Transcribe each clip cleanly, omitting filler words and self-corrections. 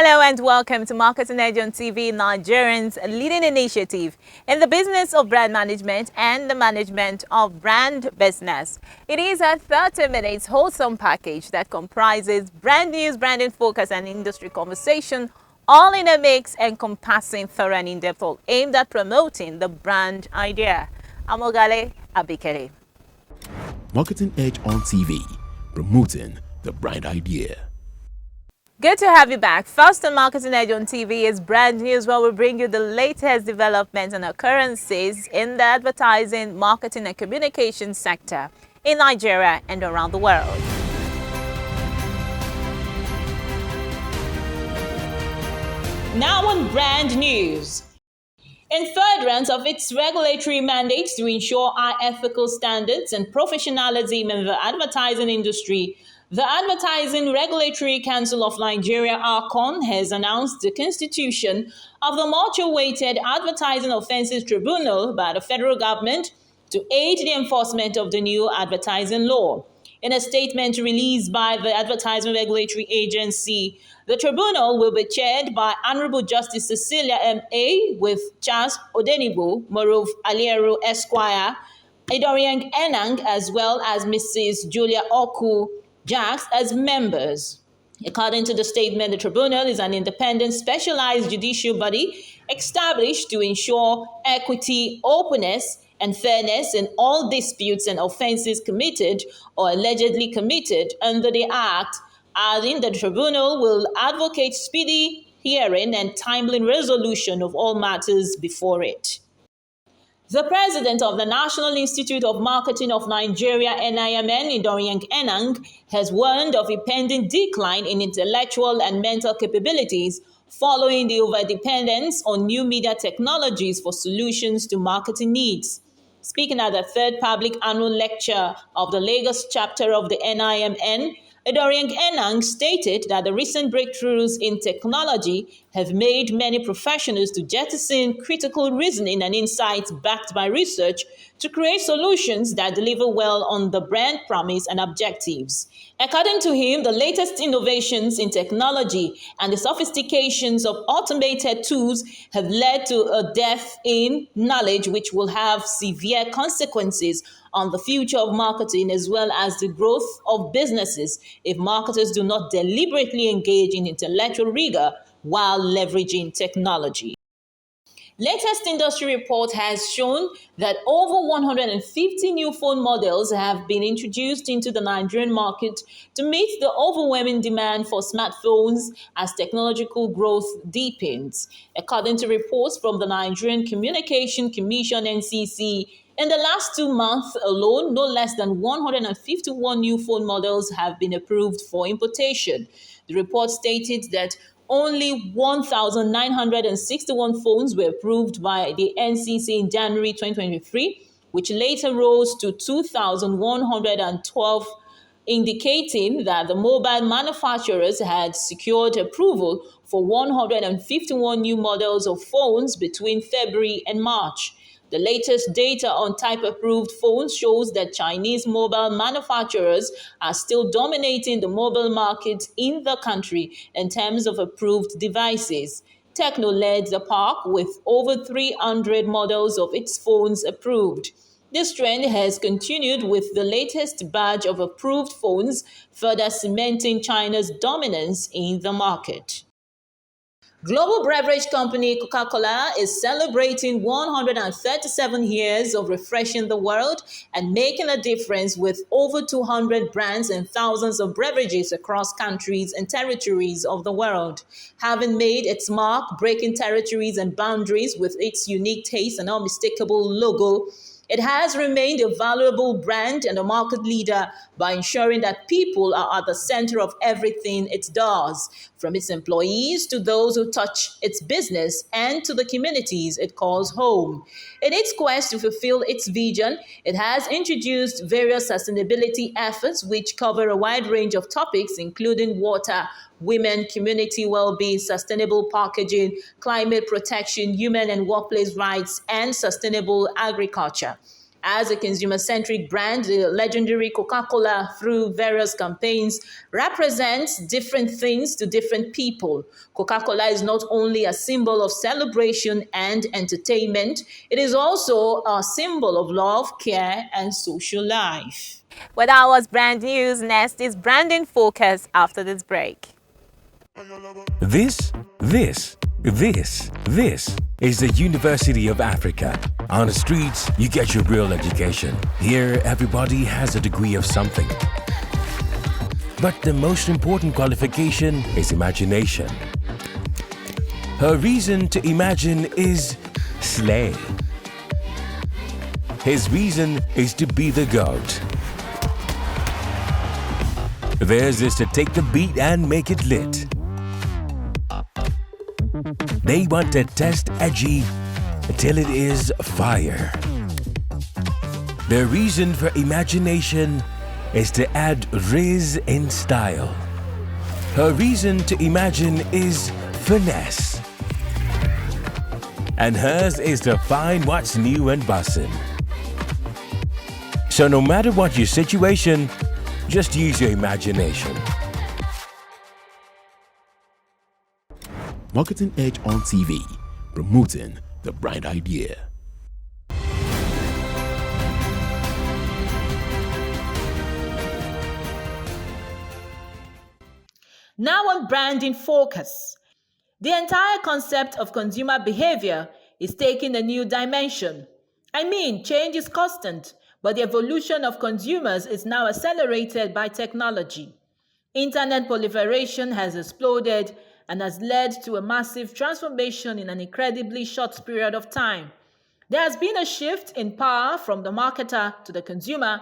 Hello and welcome to Marketing Edge on TV, Nigerians' leading initiative in the business of brand management and the management of brand business. It is a 30 minutes wholesome package that comprises brand news, branding focus, and industry conversation, all in a mix encompassing thorough and in-depth, all aimed at promoting the brand idea. Amogale Abikere. Marketing Edge on TV, promoting the brand idea. Good to have you back. First on Marketing Edge on TV is brand news, where we bring you the latest developments and occurrences in the advertising, marketing and communication sector in Nigeria and around the world. Now on brand news. In furtherance of its regulatory mandates to ensure high ethical standards and professionalism in the advertising industry, the Advertising Regulatory Council of Nigeria, ARCON, has announced the constitution of the much-awaited Advertising Offences Tribunal by the federal government to aid the enforcement of the new advertising law. In a statement released by the Advertising Regulatory Agency, the tribunal will be chaired by Honorable Justice Cecilia M.A. with Charles Odenibo, Morov Aliero Esquire, Idoriang Enang, as well as Mrs. Julia Oku Jacks as members. According to the statement, the tribunal is an independent, specialized judicial body established to ensure equity, openness, and fairness in all disputes and offenses committed or allegedly committed under the Act, adding the tribunal will advocate speedy hearing and timely resolution of all matters before it. The president of the National Institute of Marketing of Nigeria, NIMN, Idoriang Enang, has warned of a pending decline in intellectual and mental capabilities following the overdependence on new media technologies for solutions to marketing needs. Speaking at the third public annual lecture of the Lagos chapter of the NIMN, Idoriang Enang stated that the recent breakthroughs in technology have made many professionals to jettison critical reasoning and insights backed by research to create solutions that deliver well on the brand promise and objectives. According to him, the latest innovations in technology and the sophistications of automated tools have led to a depth in knowledge which will have severe consequences on the future of marketing as well as the growth of businesses if marketers do not deliberately engage in intellectual rigor while leveraging technology. Latest industry report has shown that over 150 new phone models have been introduced into the Nigerian market to meet the overwhelming demand for smartphones as technological growth deepens. According to reports from the Nigerian Communication Commission (NCC), in the last 2 months alone, no less than 151 new phone models have been approved for importation. The report stated that only 1,961 phones were approved by the NCC in January 2023, which later rose to 2,112, indicating that the mobile manufacturers had secured approval for 151 new models of phones between February and March. The latest data on type-approved phones shows that Chinese mobile manufacturers are still dominating the mobile market in the country in terms of approved devices. Tecno led the pack with over 300 models of its phones approved. This trend has continued with the latest batch of approved phones, further cementing China's dominance in the market. Global beverage company Coca-Cola is celebrating 137 years of refreshing the world and making a difference with over 200 brands and thousands of beverages across countries and territories of the world. Having made its mark, breaking territories and boundaries with its unique taste and unmistakable logo, it has remained a valuable brand and a market leader by ensuring that people are at the center of everything it does, from its employees to those who touch its business and to the communities it calls home. In its quest to fulfill its vision, it has introduced various sustainability efforts which cover a wide range of topics, including water, women, community well-being, sustainable packaging, climate protection, human and workplace rights, and sustainable agriculture. As a consumer-centric brand, the legendary Coca-Cola, through various campaigns, represents different things to different people. Coca-Cola is not only a symbol of celebration and entertainment, it is also a symbol of love, care, and social life. Well, that was brand news. Next is branding focus after this break. This is the University of Africa. On the streets, you get your real education. Here, everybody has a degree of something. But the most important qualification is imagination. Her reason to imagine is slay. His reason is to be the GOAT. Theirs is to take the beat and make it lit. They want to test edgy till it is fire. Their reason for imagination is to add riz in style. Her reason to imagine is finesse. And hers is to find what's new and bussin'. So no matter what your situation, just use your imagination. Marketing Edge on TV, promoting the bright idea. Now on branding focus. The entire concept of consumer behavior is taking a new dimension. I mean, change is constant, but the evolution of consumers is now accelerated by technology. Internet proliferation has exploded and has led to a massive transformation in an incredibly short period of time. There has been a shift in power from the marketer to the consumer,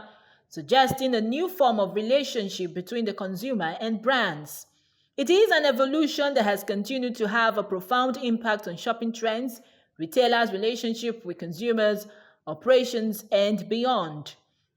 suggesting a new form of relationship between the consumer and brands. It is an evolution that has continued to have a profound impact on shopping trends, retailers' relationship with consumers, operations, and beyond.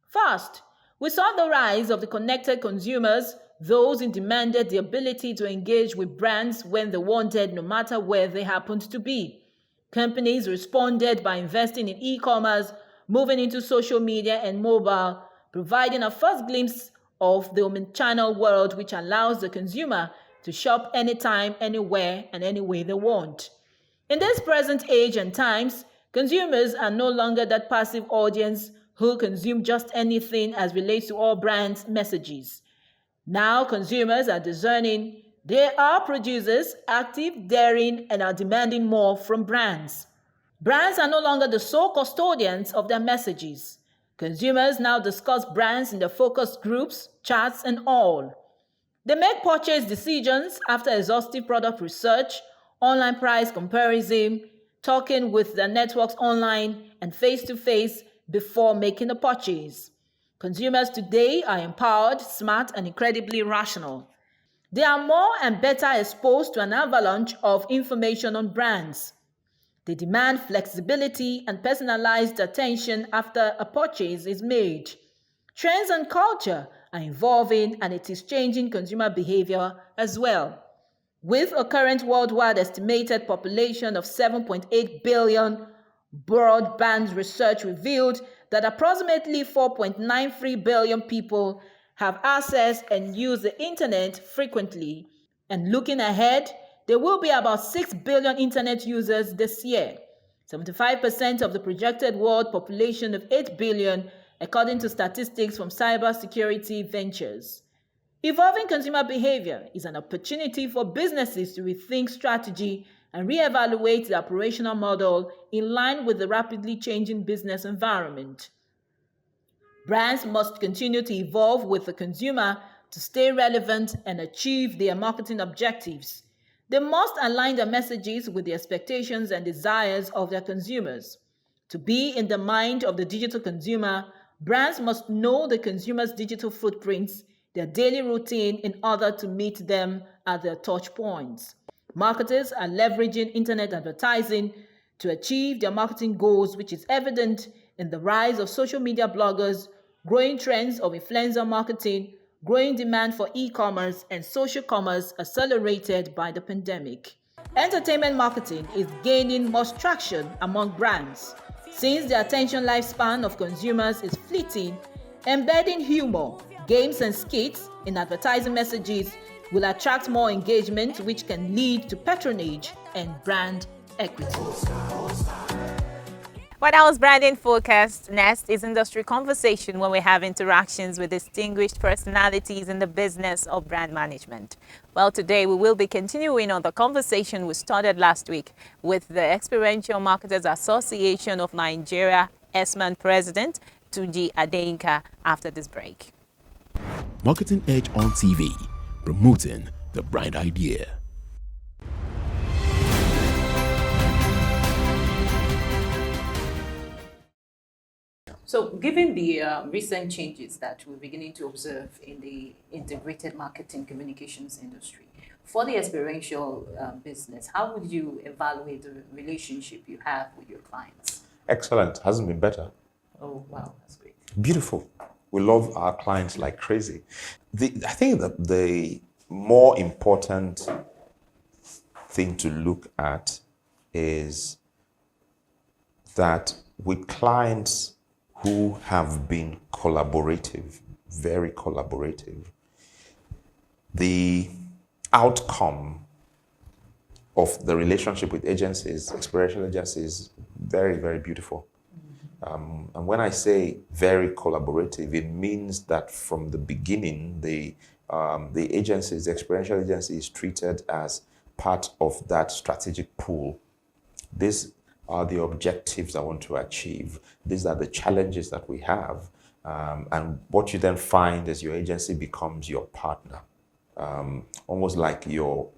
First, we saw the rise of the connected consumers, those who demanded the ability to engage with brands when they wanted, no matter where they happened to be. Companies responded by investing in e-commerce, moving into social media and mobile, providing a first glimpse of the omnichannel world, which allows the consumer to shop anytime, anywhere, and any way they want. In this present age and times, consumers are no longer that passive audience who consume just anything as relates to all brands' messages. Now consumers are discerning. They are producers, active, daring, and are demanding more from brands. Brands are no longer the sole custodians of their messages. Consumers now discuss brands in their focus groups, chats, and all. They make purchase decisions after exhaustive product research, online price comparison, talking with their networks online, and face-to-face before making a purchase. Consumers today are empowered, smart, and incredibly rational. They are more and better exposed to an avalanche of information on brands. They demand flexibility and personalized attention after a purchase is made. Trends and culture are evolving, and it is changing consumer behavior as well. With a current worldwide estimated population of 7.8 billion, broadband research revealed that approximately 4.93 billion people have access and use the internet frequently. And looking ahead, there will be about 6 billion internet users this year, 75% of the projected world population of 8 billion, according to statistics from cybersecurity ventures. Evolving consumer behavior is an opportunity for businesses to rethink strategy and reevaluate the operational model in line with the rapidly changing business environment. Brands must continue to evolve with the consumer to stay relevant and achieve their marketing objectives. They must align their messages with the expectations and desires of their consumers. To be in the mind of the digital consumer, brands must know the consumer's digital footprints, their daily routine, in order to meet them at their touch points. Marketers are leveraging internet advertising to achieve their marketing goals, which is evident in the rise of social media bloggers, growing trends of influencer marketing, growing demand for e-commerce and social commerce accelerated by the pandemic. Entertainment marketing is gaining more traction among brands. Since the attention lifespan of consumers is fleeting, embedding humor, games, and skits in advertising messages will attract more engagement, which can lead to patronage and brand equity. Well, that was branding focused. Next is industry conversation, when we have interactions with distinguished personalities in the business of brand management. Well, today we will be continuing on the conversation we started last week with the Experiential Marketers Association of Nigeria, ESMAN President Tunji Adeyinka, after this break. Marketing Edge on TV, promoting the brand idea. So, given the recent changes that we're beginning to observe in the integrated marketing communications industry, for the experiential business, how would you evaluate the relationship you have with your clients? Excellent. Hasn't been better. Oh, wow, that's great. Beautiful. We love our clients like crazy. I think that the more important thing to look at is that with clients who have been collaborative, very collaborative, the outcome of the relationship with agencies, experiential agencies, very, very beautiful. And when I say very collaborative, it means that from the beginning, the agencies, the experiential agency is treated as part of that strategic pool. These are the objectives I want to achieve. These are the challenges that we have. And what you then find is your agency becomes your partner, almost like your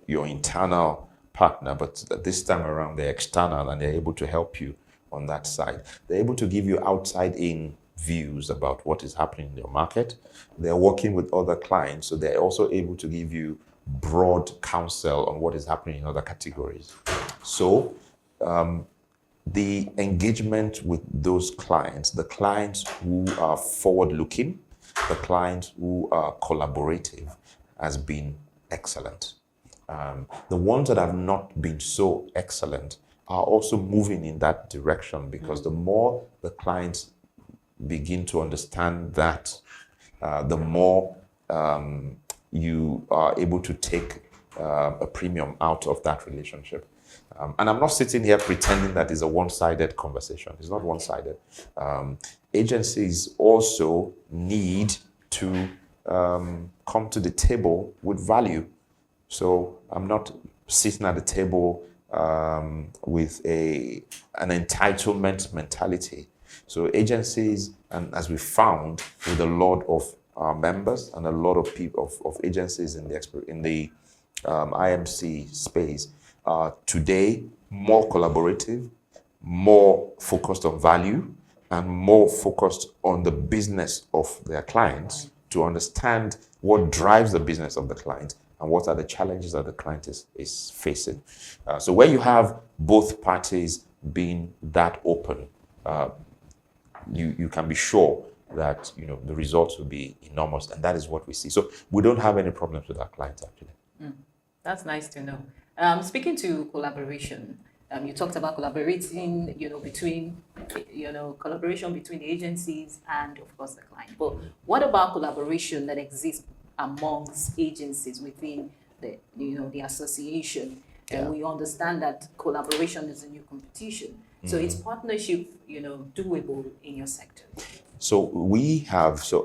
internal partner, but this time around they're external and they're able to help you on that side. They're able to give you outside-in views about what is happening in your market. They're working with other clients, so they're also able to give you broad counsel on what is happening in other categories. So the engagement with those clients, the clients who are forward-looking, the clients who are collaborative, has been excellent. The ones that have not been so excellent are also moving in that direction, because the more the clients begin to understand that, the more you are able to take a premium out of that relationship. And I'm not sitting here pretending that it's a one-sided conversation. It's not one-sided. Agencies also need to come to the table with value. So I'm not sitting at the table with an entitlement mentality. So agencies, and as we found with a lot of our members and a lot of people of agencies in the IMC space, today more collaborative, more focused on value, and more focused on the business of their clients to understand what drives the business of the client and what are the challenges that the client is facing. So where you have both parties being that open, you can be sure that the results will be enormous, and that is what we see. So we don't have any problems with our clients, actually. That's nice to know. Speaking to collaboration, you talked about collaborating, between, collaboration between the agencies and, of course, the client. But what about collaboration that exists amongst agencies within the association? And we understand that collaboration is a new competition. So is partnership, doable in your sector? So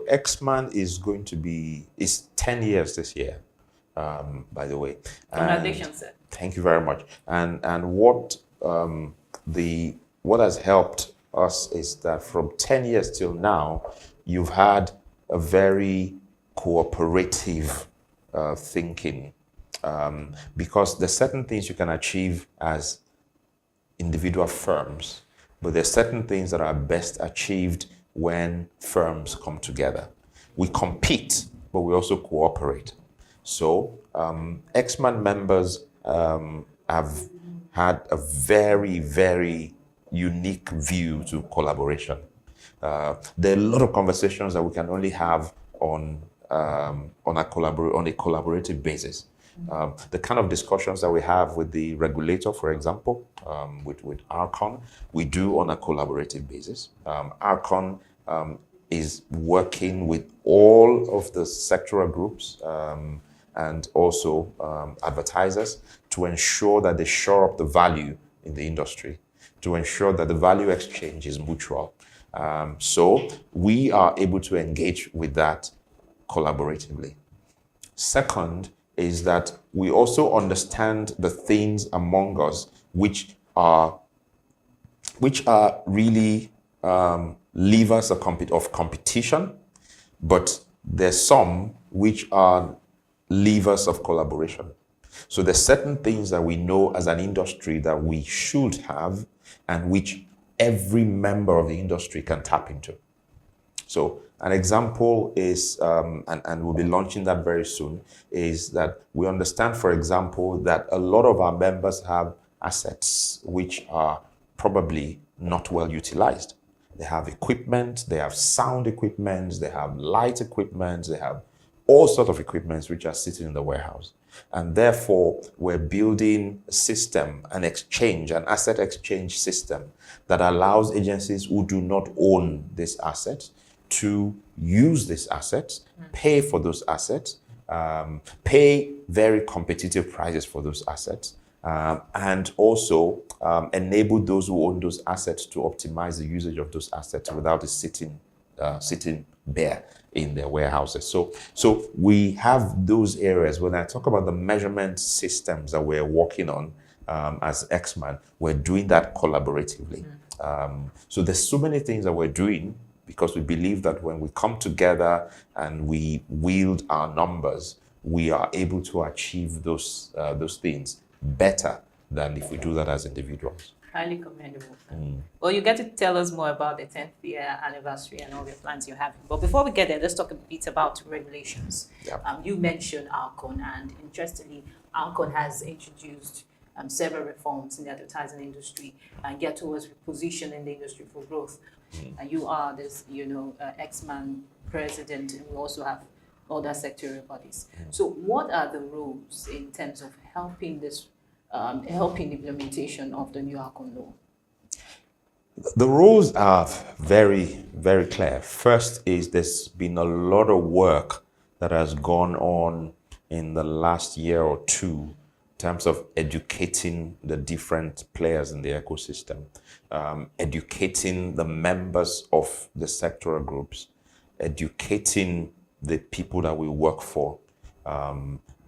EXMAN is 10 years this year. By the way. Congratulations, sir. Thank you very much. And what has helped us is that from 10 years till now, you've had a very cooperative thinking, because there's certain things you can achieve as individual firms, but there's certain things that are best achieved when firms come together. We compete, but we also cooperate. So EXMAN members have had a very, very unique view to collaboration. There are a lot of conversations that we can only have on a collaborative basis. The kind of discussions that we have with the regulator, for example, with ARCON, we do on a collaborative basis. ARCON is working with all of the sectoral groups and also advertisers to ensure that they shore up the value in the industry, to ensure that the value exchange is mutual. So we are able to engage with that collaboratively. Second is that we also understand the things among us which are really levers of competition, but there's some which are levers of collaboration. So there's certain things that we know as an industry that we should have and which every member of the industry can tap into. So an example is, and we'll be launching that very soon, is that we understand, for example, that a lot of our members have assets which are probably not well utilized. They have equipment, they have sound equipment, they have light equipment, they have all sorts of equipments which are sitting in the warehouse. And therefore, we're building a system, an asset exchange system that allows agencies who do not own this asset to use these assets, pay for those assets, pay very competitive prices for those assets, and also enable those who own those assets to optimize the usage of those assets without it sitting bare in their warehouses. So we have those areas. When I talk about the measurement systems that we're working on as Xman, we're doing that collaboratively. So there's so many things that we're doing because we believe that when we come together and we wield our numbers, we are able to achieve those things better than if we do that as individuals. Highly commendable. Well, you get to tell us more about the 10th year anniversary and all the plans you have. But before we get there, let's talk a bit about regulations. You mentioned ARCON, and interestingly, ARCON has introduced several reforms in the advertising industry and get towards repositioning the industry for growth. And you are this, Xman president, and we also have other sectorial bodies. So what are the rules in terms of helping this helping the implementation of the new ARCON law? The rules are very, very clear. First is there's been a lot of work that has gone on in the last year or two in terms of educating the different players in the ecosystem, educating the members of the sectoral groups, educating the people that we work for.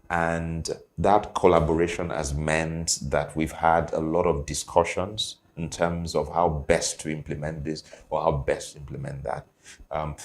And that collaboration has meant that we've had a lot of discussions in terms of how best to implement this or how best to implement that.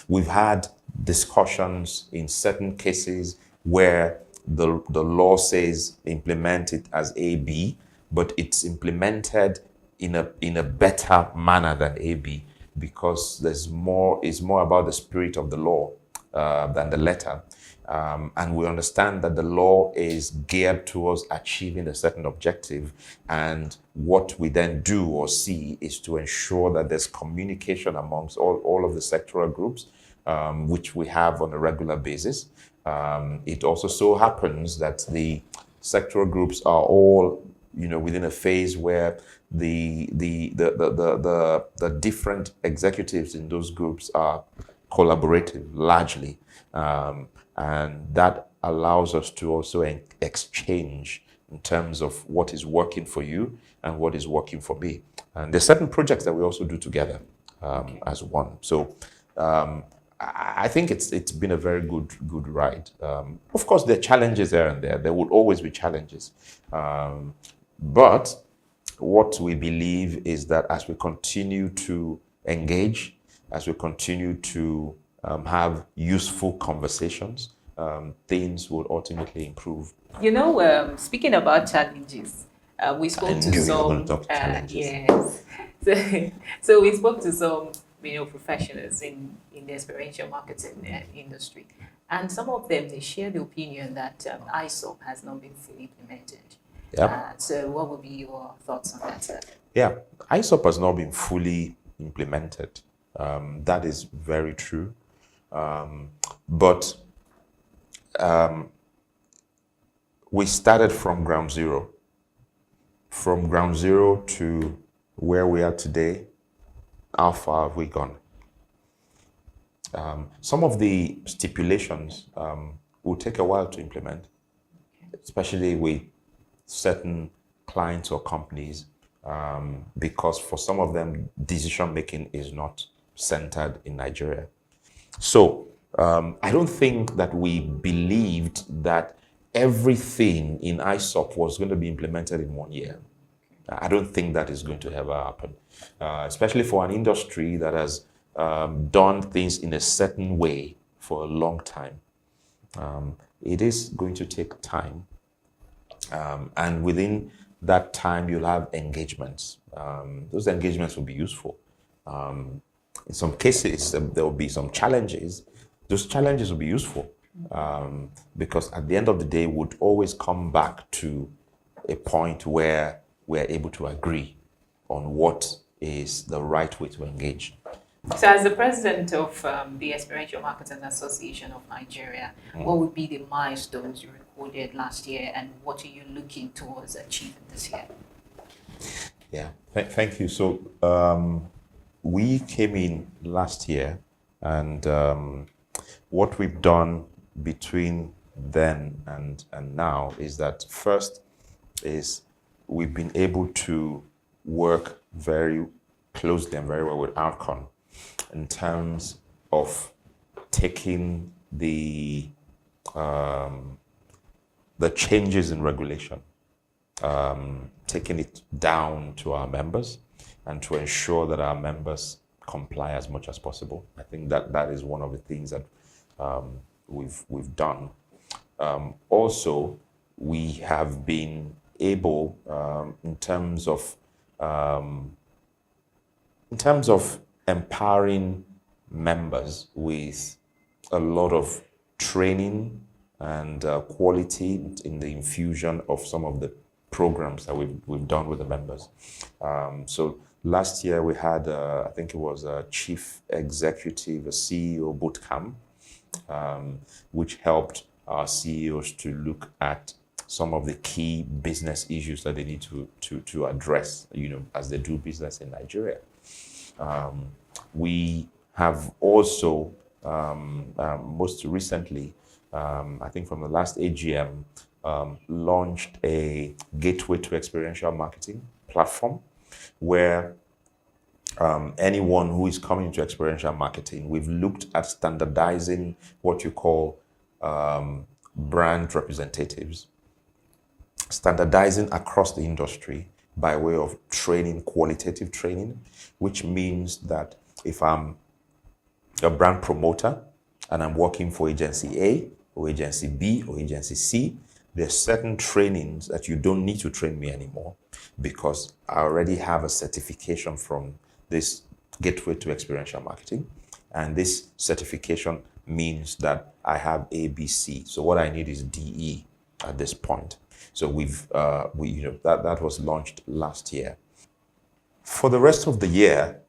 We've had discussions in certain cases where the law says implement it as AB, but it's implemented in a better manner than AB because it's more about the spirit of the law than the letter. And we understand that the law is geared towards achieving a certain objective. And what we then do or see is to ensure that there's communication amongst all of the sectoral groups, which we have on a regular basis. It also so happens that the sectoral groups are all, within a phase where the different executives in those groups are collaborative largely. And that allows us to also exchange in terms of what is working for you and what is working for me. And there's certain projects that we also do together as one. So I think it's been a very good ride. Of course, there are challenges there and there. There will always be challenges. But what we believe is that as we continue to engage, as we continue to have useful conversations, things will ultimately improve. Speaking about challenges, we spoke to some. Yes. So we spoke to some, professionals in the experiential marketing industry, and some of them they share the opinion that ISOP has not been fully implemented. Yep. So what would be your thoughts on that, sir? Yeah, ISOP has not been fully implemented. That is very true. But we started from ground zero. From ground zero to where we are today, how far have we gone? Some of the stipulations will take a while to implement, especially with certain clients or companies, because for some of them, decision making is not centered in Nigeria. So I don't think that we believed that everything in ISOP was going to be implemented in 1 year. I don't think that is going to ever happen, especially for an industry that has done things in a certain way for a long time. It is going to take time. And within that time, you'll have engagements. Those engagements will be useful. In some cases, there will be some challenges. Those challenges will be useful because at the end of the day, would always come back to a point where we're able to agree on what is the right way to engage. So, as the president of the Experiential Marketing Association of Nigeria, what would be the milestones you recorded last year, and what are you looking towards achieving this year? Yeah, thank you. So, we came in last year, and what we've done between then and now is that first is we've been able to work very closely and very well with Outcon in terms of taking the changes in regulation, taking it down to our members, and to ensure that our members comply as much as possible. I think that is one of the things that we've done. Also, we have been able, in terms of empowering members with a lot of training and quality in the infusion of some of the programs that we've done with the members. So last year we had, I think it was a chief executive, a CEO bootcamp, which helped our CEOs to look at some of the key business issues that they need to address, as they do business in Nigeria. We have also, most recently, I think from the last AGM, launched a gateway to experiential marketing platform where anyone who is coming into experiential marketing, we've looked at standardizing what you call brand representatives, standardizing across the industry by way of training, qualitative training, which means that if I'm a brand promoter and I'm working for agency A or agency B or agency C, there's certain trainings that you don't need to train me anymore because I already have a certification from this gateway to experiential marketing. And this certification means that I have ABC. So what I need is DE at this point. So that was launched last year. For the rest of the year,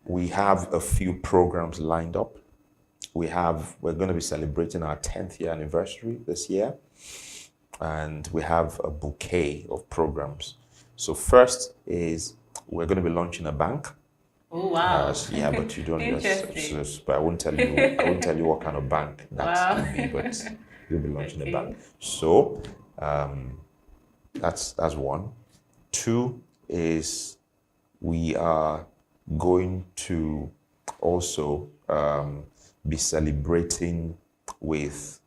we have a few programs lined up. We're going to be celebrating our 10th year anniversary this year, and we have a bouquet of programs. So first is we're going to be launching a bank. Oh wow! Yeah, but you don't. But I won't tell you. I won't tell you what kind of bank that will be. But we'll be launching a bank. So that's one. Two is we are going to also be celebrating with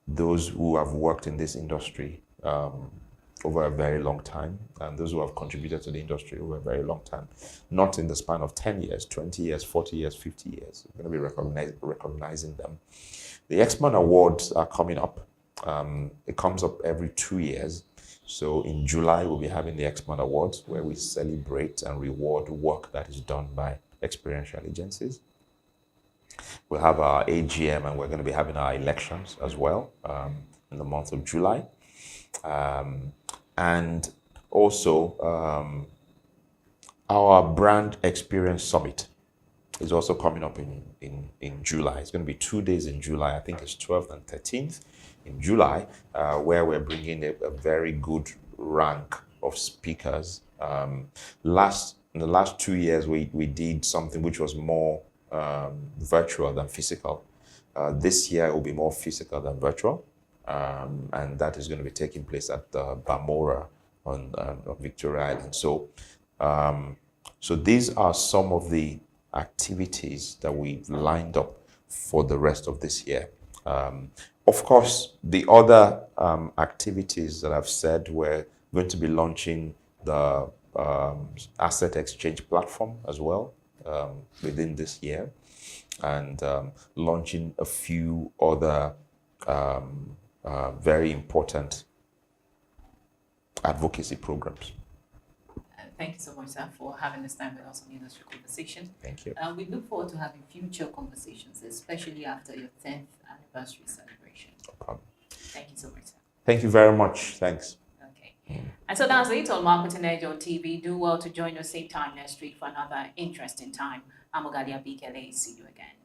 those who have worked in this industry over a very long time, and those who have contributed to the industry over a very long time, not in the span of 10 years, 20 years, 40 years, 50 years. We're going to be recognizing them. The X-Man Awards are coming up. It comes up every 2 years. So in July, we'll be having the X-Man Awards, where we celebrate and reward work that is done by experiential agencies. We'll have our AGM, and we're going to be having our elections as well in the month of July. And also, our Brand Experience Summit is also coming up in July. It's going to be 2 days in July. I think it's 12th and 13th in July, where we're bringing a very good rank of speakers. In the last 2 years, we did something which was more virtual than physical. This year, it will be more physical than virtual, and that is going to be taking place at Bamora on Victoria Island. So these are some of the activities that we've lined up for the rest of this year. Of course, the other activities that I've said, we're going to be launching the asset exchange platform as well within this year, and launching a few other very important advocacy programs. Thank you so much, sir, for having this time with us on Industry Conversation. Thank you. We look forward to having future conversations, especially after your 10th anniversary celebration. No problem. Thank you so much, sir. Thank you very much. Thanks. Okay. And so that's it on Marketing Edge on TV. Do well to join us same time next week for another interesting time. I'm Ogalia Bikele. See you again.